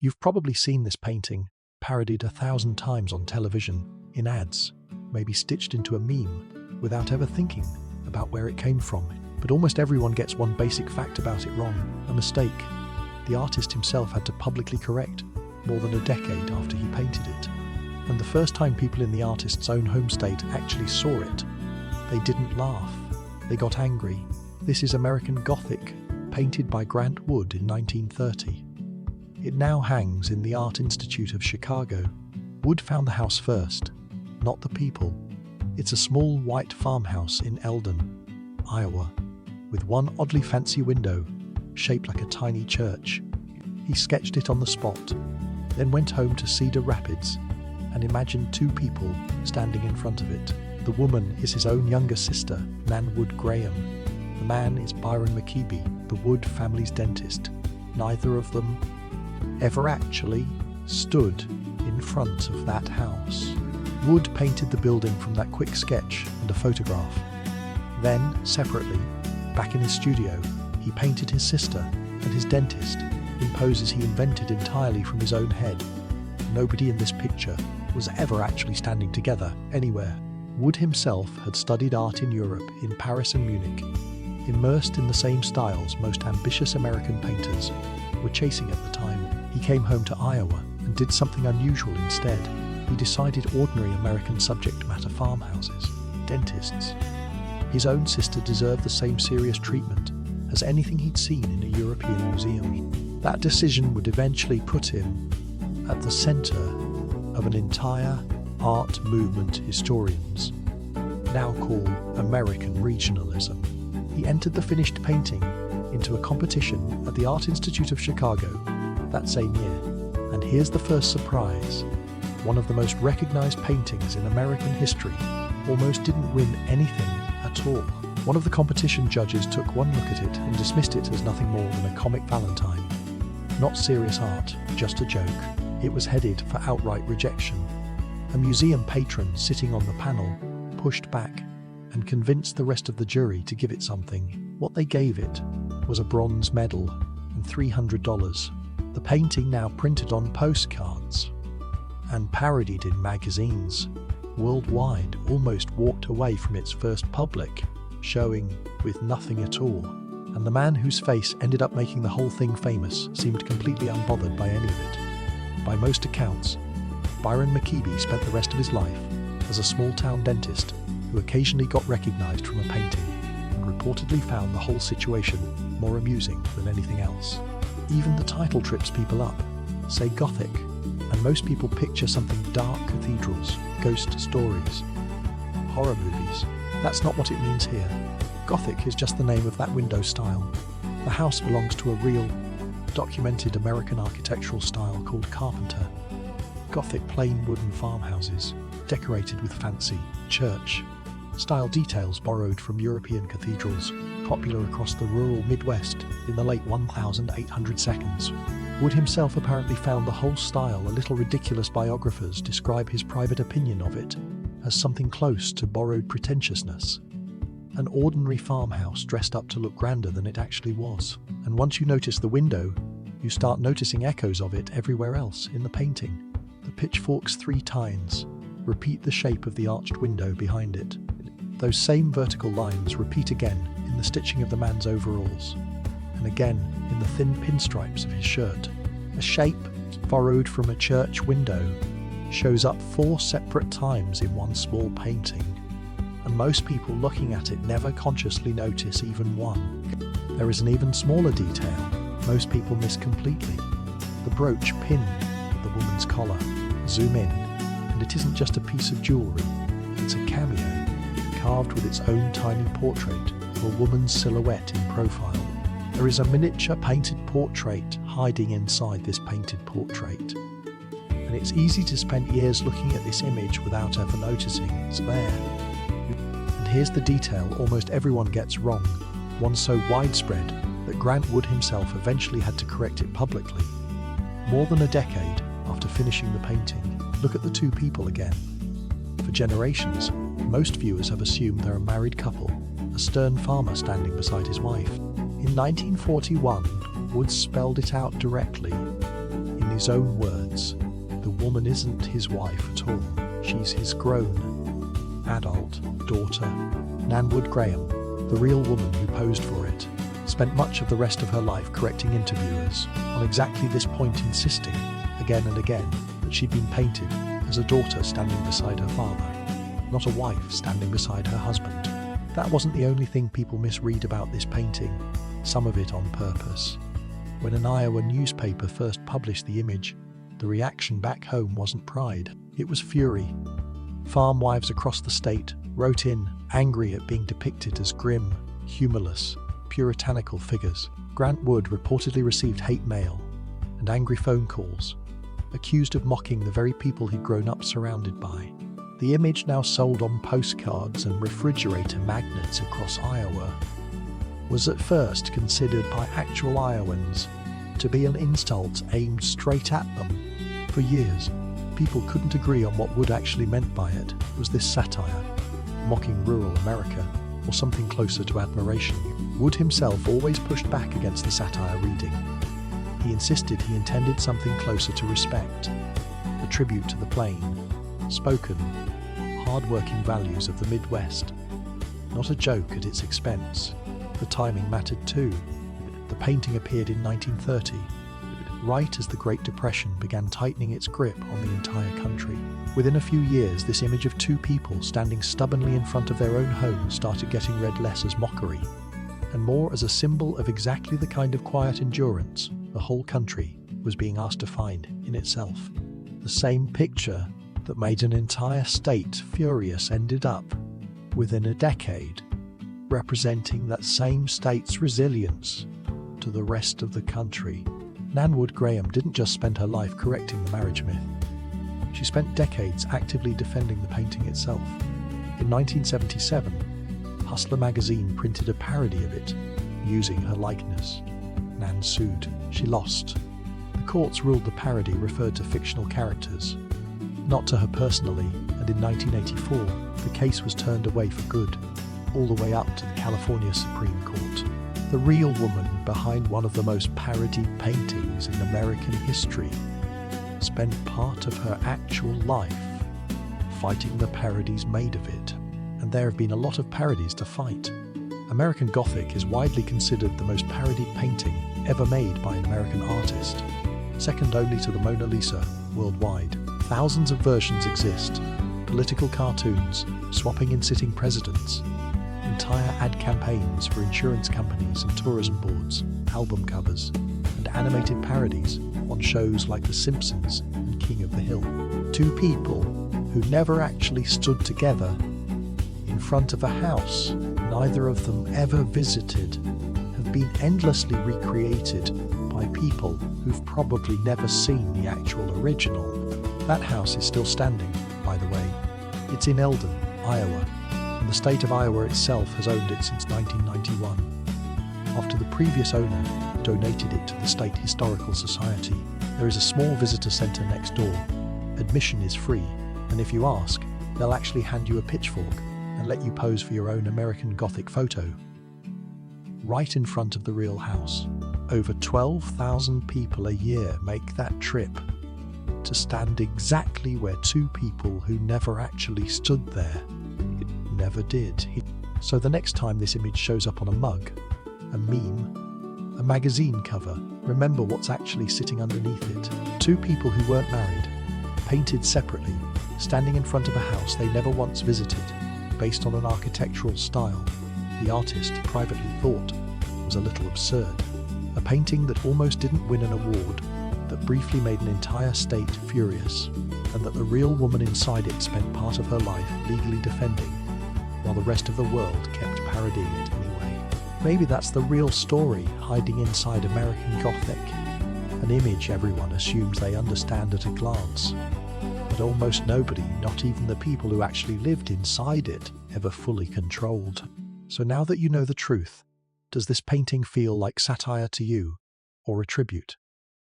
You've probably seen this painting parodied 1,000 times on television, in ads, maybe stitched into a meme, without ever thinking about where it came from. But almost everyone gets one basic fact about it wrong, a mistake. The artist himself had to publicly correct more than a decade after he painted it. And the first time people in the artist's own home state actually saw it, they didn't laugh. They got angry. This is American Gothic, painted by Grant Wood in 1930. It now hangs in the Art Institute of Chicago. Wood found the house first, not the people. It's a small white farmhouse in Eldon, Iowa, with one oddly fancy window, shaped like a tiny church. He sketched it on the spot, then went home to Cedar Rapids and imagined two people standing in front of it. The woman is his own younger sister, Nan Wood Graham. The man is Byron McKeeby, the Wood family's dentist. Neither of them ever actually stood in front of that house. Wood painted the building from that quick sketch and a photograph. Then, separately, back in his studio, he painted his sister and his dentist in poses he invented entirely from his own head. Nobody in this picture was ever actually standing together anywhere. Wood himself had studied art in Europe, in Paris and Munich. Immersed in the same styles most ambitious American painters were chasing at the time, he came home to Iowa and did something unusual instead. He decided ordinary American subject matter farmhouses, dentists. His own sister deserved the same serious treatment as anything he'd seen in a European museum. That decision would eventually put him at the center of an entire art movement historians now call American regionalism. He entered the finished painting into a competition at the Art Institute of Chicago that same year. And here's the first surprise. One of the most recognized paintings in American history almost didn't win anything at all. One of the competition judges took one look at it and dismissed it as nothing more than a comic valentine. Not serious art, just a joke. It was headed for outright rejection. A museum patron sitting on the panel pushed back and convinced the rest of the jury to give it something. What they gave it was a bronze medal and $300. The painting, now printed on postcards and parodied in magazines worldwide, almost walked away from its first public showing with nothing at all. And the man whose face ended up making the whole thing famous seemed completely unbothered by any of it. By most accounts, Byron McKeeby spent the rest of his life as a small-town dentist who occasionally got recognized from a painting and reportedly found the whole situation more amusing than anything else. Even the title trips people up, say Gothic, and most people picture something dark: cathedrals, ghost stories, horror movies. That's not what it means here. Gothic is just the name of that window style. The house belongs to a real, documented American architectural style called Carpenter. Gothic plain wooden farmhouses, decorated with fancy church-style details borrowed from European cathedrals, popular across the rural Midwest in the late 1800s. Wood himself apparently found the whole style a little ridiculous. Biographers describe his private opinion of it as something close to borrowed pretentiousness. An ordinary farmhouse dressed up to look grander than it actually was. And once you notice the window, you start noticing echoes of it everywhere else in the painting. The pitchfork's 3 tines repeat the shape of the arched window behind it. Those same vertical lines repeat again in the stitching of the man's overalls, and again in the thin pinstripes of his shirt. A shape borrowed from a church window shows up 4 separate times in one small painting, and most people looking at it never consciously notice even one. There is an even smaller detail most people miss completely: the brooch pinned at the woman's collar. Zoom in, and it isn't just a piece of jewellery, it's a cameo, carved with its own tiny portrait of a woman's silhouette in profile. There is a miniature painted portrait hiding inside this painted portrait, and it's easy to spend years looking at this image without ever noticing it's there. And here's the detail almost everyone gets wrong, one so widespread that Grant Wood himself eventually had to correct it publicly. More than a decade after finishing the painting, look at the 2 people again. For generations, most viewers have assumed they're a married couple, a stern farmer standing beside his wife. In 1941, Wood spelled it out directly in his own words, the woman isn't his wife at all. She's his grown, adult daughter. Nan Wood Graham, the real woman who posed for it, spent much of the rest of her life correcting interviewers on exactly this point, insisting again and again that she'd been painted as a daughter standing beside her father, not a wife standing beside her husband. That wasn't the only thing people misread about this painting, some of it on purpose. When an Iowa newspaper first published the image, the reaction back home wasn't pride, it was fury. Farm wives across the state wrote in, angry at being depicted as grim, humorless, puritanical figures. Grant Wood reportedly received hate mail and angry phone calls, accused of mocking the very people he'd grown up surrounded by. The image, now sold on postcards and refrigerator magnets across Iowa, was at first considered by actual Iowans to be an insult aimed straight at them. For years, people couldn't agree on what Wood actually meant by it. Was this satire, mocking rural America, or something closer to admiration? Wood himself always pushed back against the satire reading. He insisted he intended something closer to respect, a tribute to the plain, spoken, hard-working values of the Midwest, not a joke at its expense. The timing mattered too. The painting appeared in 1930, right as the Great Depression began tightening its grip on the entire country. Within a few years, this image of two people standing stubbornly in front of their own home started getting read less as mockery, and more as a symbol of exactly the kind of quiet endurance the whole country was being asked to find in itself. The same picture that made an entire state furious ended up, within a decade, representing that same state's resilience to the rest of the country. Nan Wood Graham didn't just spend her life correcting the marriage myth. She spent decades actively defending the painting itself. In 1977, Hustler magazine printed a parody of it, using her likeness. Nan sued. She lost. The courts ruled the parody referred to fictional characters, not to her personally, and in 1984, the case was turned away for good, all the way up to the California Supreme Court. The real woman behind one of the most parodied paintings in American history spent part of her actual life fighting the parodies made of it, and there have been a lot of parodies to fight. American Gothic is widely considered the most parodied painting ever made by an American artist, second only to the Mona Lisa worldwide. Thousands of versions exist, political cartoons, swapping in sitting presidents, entire ad campaigns for insurance companies and tourism boards, album covers, and animated parodies on shows like The Simpsons and King of the Hill. Two people who never actually stood together in front of a house neither of them ever visited have been endlessly recreated by people who've probably never seen the actual original. That house is still standing, by the way. It's in Eldon, Iowa, and the state of Iowa itself has owned it since 1991. After the previous owner donated it to the State Historical Society, there is a small visitor center next door. Admission is free, and if you ask, they'll actually hand you a pitchfork and let you pose for your own American Gothic photo, right in front of the real house. Over 12,000 people a year make that trip to stand exactly where two people who never actually stood there never did. So the next time this image shows up on a mug, a meme, a magazine cover, remember what's actually sitting underneath it. Two people who weren't married, painted separately, standing in front of a house they never once visited, based on an architectural style the artist privately thought was a little absurd. A painting that almost didn't win an award, that briefly made an entire state furious, and that the real woman inside it spent part of her life legally defending, while the rest of the world kept parodying it anyway. Maybe that's the real story hiding inside American Gothic, an image everyone assumes they understand at a glance, but almost nobody, not even the people who actually lived inside it, ever fully controlled. So now that you know the truth, does this painting feel like satire to you, or a tribute?